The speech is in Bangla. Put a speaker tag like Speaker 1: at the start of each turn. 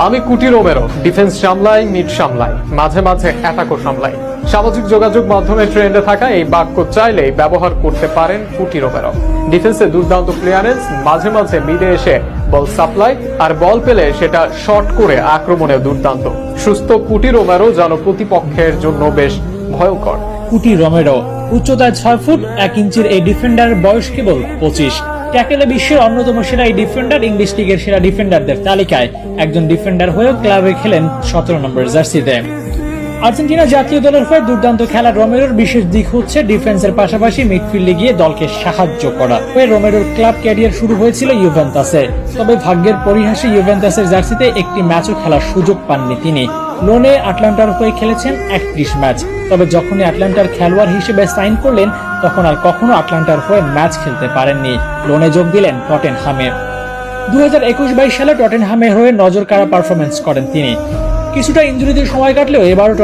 Speaker 1: আমি কুটি রোমেরো, ডিফেন্স সামলাই, মিড সামলাই, মাঝে মাঝে অ্যাটাকও সামলাই। সামাজিক যোগাযোগ মাধ্যমে ট্রেন্ডে থাকা এই বাক্য চাইলেই ব্যবহার করতে পারেন কুটি রোমেরো। ডিফেন্সে দুর্দান্ত ক্লিয়ারেন্স, মাঝে মাঝে মিডে এসে বল সাপ্লাই, আর বল পেলে সেটা শর্ট করে আক্রমণে দুর্দান্ত। সুস্থ কুটি রোমেরো যেন প্রতিপক্ষের জন্য বেশ ভয়ঙ্কর।
Speaker 2: কুটি রোমেরো উচ্চতায় 6 ফুট 1 ইঞ্চির এই ডিফেন্ডারের বয়স কেবল 25। ট্যাকেলে বিশ্বের অন্যতম সেরা এই ডিফেন্ডার ইংলিশ লিগের সেরা ডিফেন্ডারদের তালিকায় একজন ডিফেন্ডার হয়েও ক্লাবে খেলেন 17 নম্বর জার্সিতে। আর্জেন্টিনা জাতীয় দলের হয়ে দুর্দান্ত খেলা রোমেরোর বিশেষ দিক হচ্ছে ডিফেন্সের পাশাপাশি মিডফিল্ডে গিয়ে দলকে সাহায্য করা। রোমেরোর ক্লাব ক্যারিয়ার শুরু হয়েছিল ইউভেন্টাসে, তবে ভাগ্যের পরিহাসে ইউভেন্টাসের জার্সিতে একটি ম্যাচও খেলার সুযোগ পাননি তিনি। লোনে আটলান্টার হয়ে খেলেছেন 31 ম্যাচ, তবে যখনই আটলান্টার খেলোয়াড় হিসেবে সাইন করলেন তখন আর কখনো আটলান্টার হয়ে ম্যাচ খেলতে পারেননি। লোনে যোগ দিলেন টটেনহামে। 2021-22 সালে টটেনহামে হয়ে নজর কাড়া পারফরমেন্স করেন তিনি। কিছুটা ইনজুরিতে সময় কাটলেও এবারও